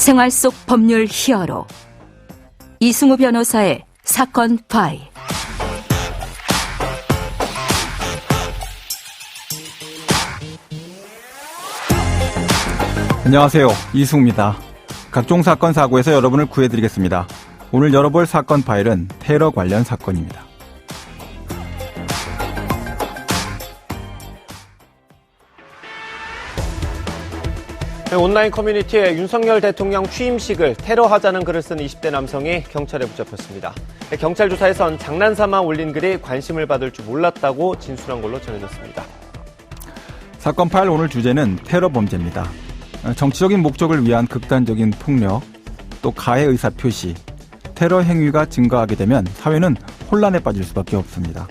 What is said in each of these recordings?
생활 속 법률 히어로 이승우 변호사의 사건 파일. 안녕하세요, 이승우입니다. 각종 사건 사고에서 여러분을 구해드리겠습니다. 오늘 열어볼 사건 파일은 테러 관련 사건입니다. 온라인 커뮤니티에 윤석열 대통령 취임식을 테러하자는 글을 쓴 20대 남성이 경찰에 붙잡혔습니다. 경찰 조사에선 장난삼아 올린 글이 관심을 받을 줄 몰랐다고 진술한 걸로 전해졌습니다. 사건 파일 오늘 주제는 테러 범죄입니다. 정치적인 목적을 위한 극단적인 폭력, 또 가해 의사 표시, 테러 행위가 증가하게 되면 사회는 혼란에 빠질 수밖에 없습니다.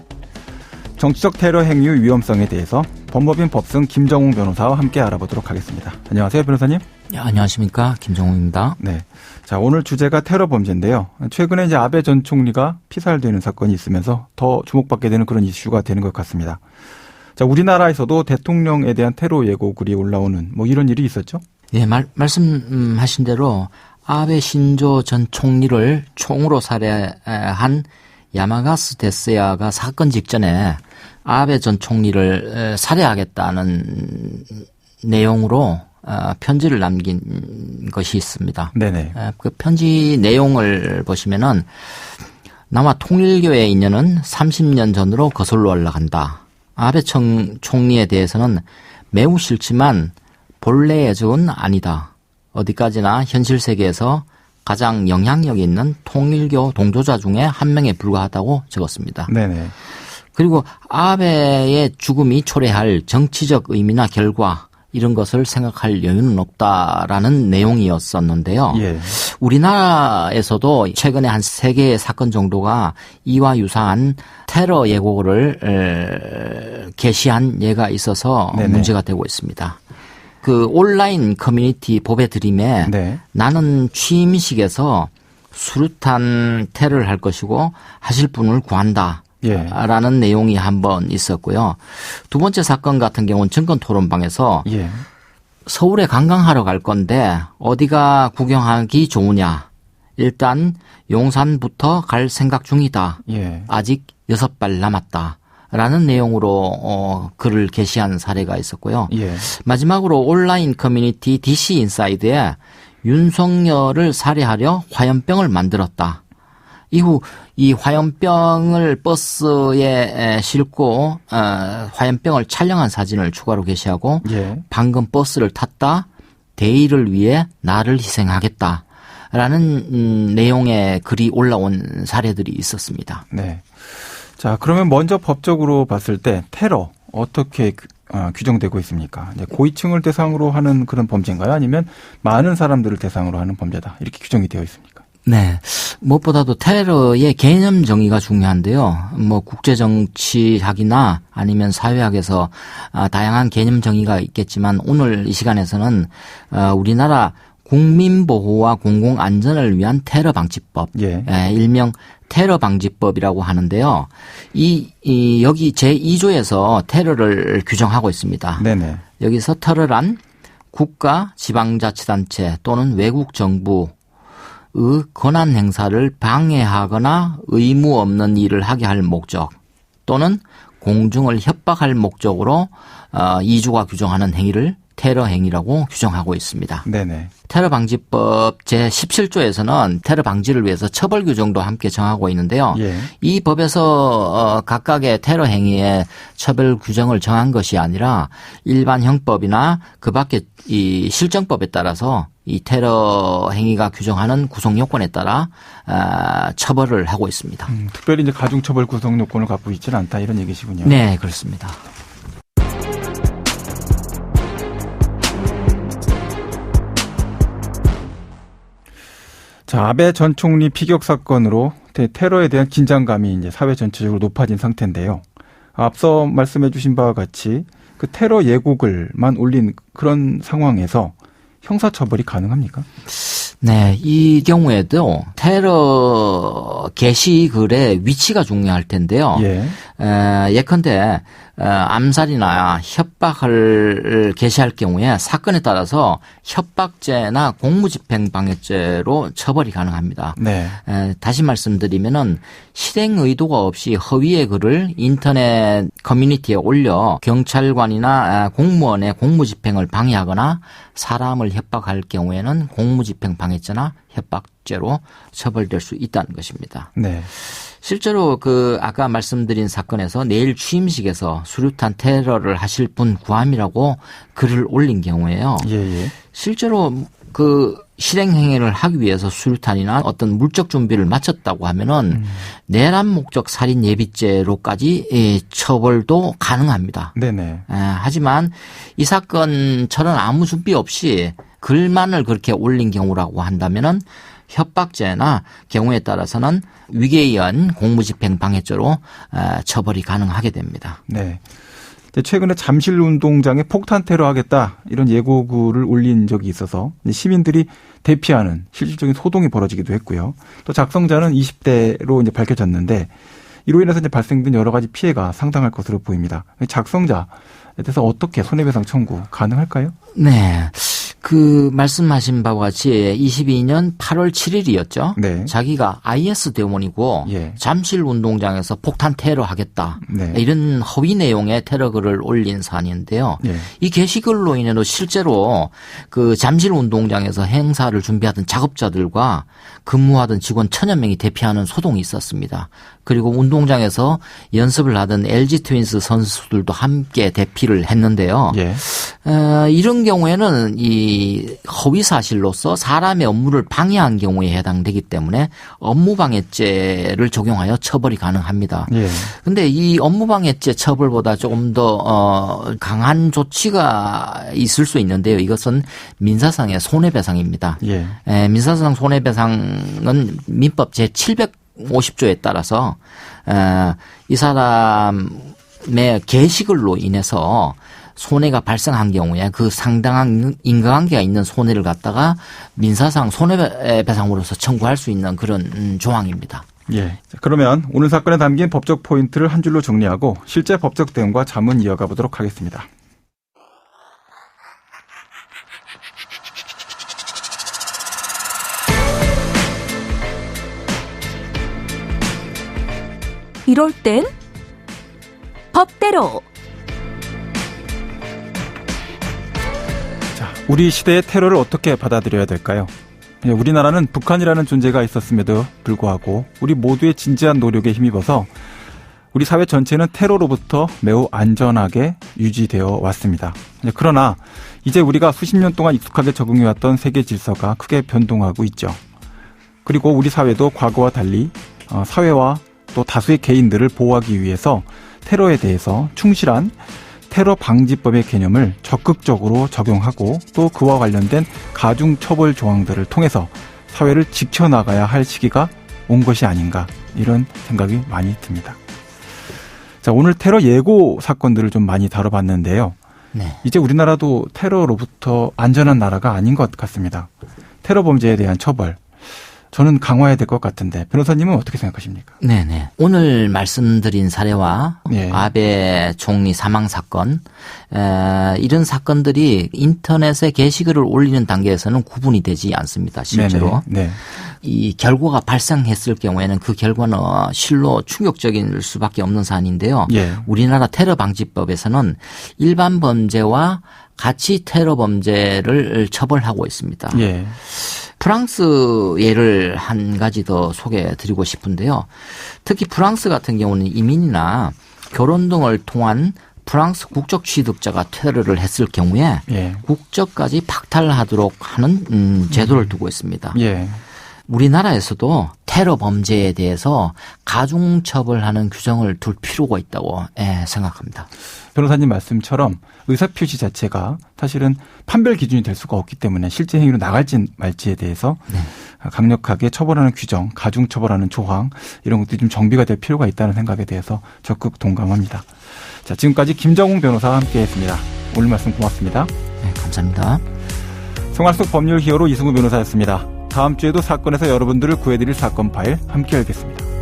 정치적 테러 행위의 위험성에 대해서 법무법인 법승 김정웅 변호사와 함께 알아보도록 하겠습니다. 안녕하세요, 변호사님. 네, 안녕하십니까, 김정웅입니다. 네. 자, 오늘 주제가 테러 범죄인데요. 최근에 이제 아베 전 총리가 피살되는 사건이 있으면서 더 주목받게 되는 그런 이슈가 되는 것 같습니다. 자, 우리나라에서도 대통령에 대한 테러 예고글이 올라오는 이런 일이 있었죠? 네, 말씀하신 대로 아베 신조 전 총리를 총으로 살해한 야마가스 데스야가 사건 직전에 아베 전 총리를 살해하겠다는 내용으로 편지를 남긴 것이 있습니다. 네네. 그 편지 내용을 보시면은 남아 통일교의 인연은 30년 전으로 거슬러 올라간다. 아베 총리에 대해서는 매우 싫지만 본래의 적은 아니다. 어디까지나 현실 세계에서 가장 영향력 있는 통일교 동조자 중에 한 명에 불과하다고 적었습니다. 네네. 그리고 아베의 죽음이 초래할 정치적 의미나 결과 이런 것을 생각할 여유는 없다라는 내용이었었는데요. 예. 우리나라에서도 최근에 한 3개의 사건 정도가 이와 유사한 테러 예고를 게시한 예가 있어서 네네. 문제가 되고 있습니다. 그 온라인 커뮤니티 법의 드림에 네. 나는 취임식에서 수류탄 테러를 할 것이고 하실 분을 구한다. 예. 라는 내용이 한번 있었고요. 두 번째 사건 같은 경우는 정권토론방에서 예. 서울에 관광하러 갈 건데 어디가 구경하기 좋으냐. 일단 용산부터 갈 생각 중이다. 예. 아직 6발 남았다. 라는 내용으로 글을 게시한 사례가 있었고요. 예. 마지막으로 온라인 커뮤니티 DC 인사이드에 윤석열을 살해하려 화염병을 만들었다. 이후 이 화염병을 버스에 싣고 화염병을 촬영한 사진을 추가로 게시하고 예. 방금 버스를 탔다. 대의를 위해 나를 희생하겠다라는 내용의 글이 올라온 사례들이 있었습니다. 네. 자, 그러면 먼저 법적으로 봤을 때 테러 어떻게 규정되고 있습니까? 이제 고위층을 대상으로 하는 그런 범죄인가요? 아니면 많은 사람들을 대상으로 하는 범죄다 이렇게 규정이 되어 있습니까? 네. 무엇보다도 테러의 개념 정의가 중요한데요. 국제정치학이나 아니면 사회학에서 다양한 개념 정의가 있겠지만 오늘 이 시간에서는 우리나라 국민보호와 공공안전을 위한 테러방지법, 예. 일명 테러방지법이라고 하는데요. 여기 제2조에서 테러를 규정하고 있습니다. 네네. 여기서 테러란 국가, 지방자치단체 또는 외국 정부의 권한 행사를 방해하거나 의무 없는 일을 하게 할 목적 또는 공중을 협박할 목적으로 2조가 규정하는 행위를 테러 행위라고 규정하고 있습니다. 네네. 테러방지법 제17조에서는 테러 방지를 위해서 처벌 규정도 함께 정하고 있는데요. 예. 이 법에서 각각의 테러 행위의 처벌 규정을 정한 것이 아니라 일반 형법이나 그 밖에 이 실정법에 따라서 이 테러 행위가 규정하는 구성 요건에 따라 처벌을 하고 있습니다. 특별히 이제 가중처벌 구성 요건을 갖고 있지는 않다 이런 얘기시군요. 네, 그렇습니다. 자, 아베 전 총리 피격 사건으로 테러에 대한 긴장감이 이제 사회 전체적으로 높아진 상태인데요. 앞서 말씀해 주신 바와 같이 그 테러 예고글만 올린 그런 상황에서 형사처벌이 가능합니까? 네, 이 경우에도 테러 게시글의 위치가 중요할 텐데요. 예. 예컨대 암살이나 협박을 개시할 경우에 사건에 따라서 협박죄나 공무집행방해죄로 처벌이 가능합니다. 네. 다시 말씀드리면은 실행 의도가 없이 허위의 글을 인터넷 커뮤니티에 올려 경찰관이나 공무원의 공무집행을 방해하거나 사람을 협박할 경우에는 공무집행방해죄나 협박죄로 처벌될 수 있다는 것입니다. 네. 실제로 아까 말씀드린 사건에서 내일 취임식에서 수류탄 테러를 하실 분 구함이라고 글을 올린 경우에요. 예. 실제로 실행 행위를 하기 위해서 수류탄이나 어떤 물적 준비를 마쳤다고 하면은 내란 목적 살인 예비죄로까지 처벌도 가능합니다. 네네. 하지만 이 사건처럼 아무 준비 없이 글만을 그렇게 올린 경우라고 한다면은 협박죄나 경우에 따라서는 위계에 의한 공무집행 방해죄로 처벌이 가능하게 됩니다. 네. 최근에 잠실 운동장에 폭탄 테러하겠다 이런 예고글을 올린 적이 있어서 시민들이 대피하는 실질적인 소동이 벌어지기도 했고요. 또 작성자는 20대로 이제 밝혀졌는데 이로 인해서 이제 발생된 여러 가지 피해가 상당할 것으로 보입니다. 작성자에 대해서 어떻게 손해배상 청구 가능할까요? 네. 말씀하신 바와 같이 22년 8월 7일이었죠. 네. 자기가 IS 대원이고 잠실 운동장에서 폭탄 테러 하겠다. 네. 이런 허위 내용의 테러글을 올린 사안인데요. 이 게시글로 인해서 실제로 잠실 운동장에서 행사를 준비하던 작업자들과 근무하던 직원 1000여 명이 대피하는 소동이 있었습니다. 그리고 운동장에서 연습을 하던 LG 트윈스 선수들도 함께 대피를 했는데요. 이런 경우에는 이 허위 사실로서 사람의 업무를 방해한 경우에 해당되기 때문에 업무방해죄를 적용하여 처벌이 가능합니다. 그런데 이 업무방해죄 처벌보다 조금 더 강한 조치가 있을 수 있는데요. 이것은 민사상의 손해배상입니다. 민사상 손해배상은 민법 제750조에 따라서 이 사람의 게시글로 인해서 손해가 발생한 경우에 그 상당한 인과관계가 있는 손해를 갖다가 민사상 손해배상으로서 청구할 수 있는 그런 조항입니다. 그러면 오늘 사건에 담긴 법적 포인트를 한 줄로 정리하고 실제 법적 대응과 자문 이어가 보도록 하겠습니다. 이럴 땐 법대로. 우리 시대의 테러를 어떻게 받아들여야 될까요? 우리나라는 북한이라는 존재가 있었음에도 불구하고 우리 모두의 진지한 노력에 힘입어서 우리 사회 전체는 테러로부터 매우 안전하게 유지되어 왔습니다. 그러나 이제 우리가 수십 년 동안 익숙하게 적응해왔던 세계 질서가 크게 변동하고 있죠. 그리고 우리 사회도 과거와 달리 사회와 또 다수의 개인들을 보호하기 위해서 테러에 대해서 충실한 테러 방지법의 개념을 적극적으로 적용하고 또 그와 관련된 가중처벌 조항들을 통해서 사회를 지켜나가야 할 시기가 온 것이 아닌가 이런 생각이 많이 듭니다. 자, 오늘 테러 예고 사건들을 좀 많이 다뤄봤는데요. 이제 우리나라도 테러로부터 안전한 나라가 아닌 것 같습니다. 테러 범죄에 대한 처벌 저는 강화해야 될 것 같은데 변호사님은 어떻게 생각하십니까? 네네. 오늘 말씀드린 사례와 아베 총리 사망 사건 이런 사건들이 인터넷에 게시글을 올리는 단계에서는 구분이 되지 않습니다. 실제로. 이 결과가 발생했을 경우에는 그 결과는 실로 충격적일 수밖에 없는 사안인데요. 우리나라 테러 방지법에서는 일반 범죄와 같이 테러 범죄를 처벌하고 있습니다. 프랑스 예를 한 가지 더 소개해 드리고 싶은데요. 특히 프랑스 같은 경우는 이민이나 결혼 등을 통한 프랑스 국적 취득자가 테러를 했을 경우에 국적까지 박탈하도록 하는 제도를 두고 있습니다. 우리나라에서도 테러 범죄에 대해서 가중처벌하는 규정을 둘 필요가 있다고 생각합니다. 변호사님 말씀처럼 의사표시 자체가 사실은 판별 기준이 될 수가 없기 때문에 실제 행위로 나갈지 말지에 대해서 강력하게 처벌하는 규정, 가중처벌하는 조항 이런 것들이 좀 정비가 될 필요가 있다는 생각에 대해서 적극 동감합니다. 자, 지금까지 김정웅 변호사와 함께했습니다. 오늘 말씀 고맙습니다. 네, 감사합니다. 생활 속 법률 히어로 이승우 변호사였습니다. 다음 주에도 사건에서 여러분들을 구해드릴 사건 파일 함께 열겠습니다.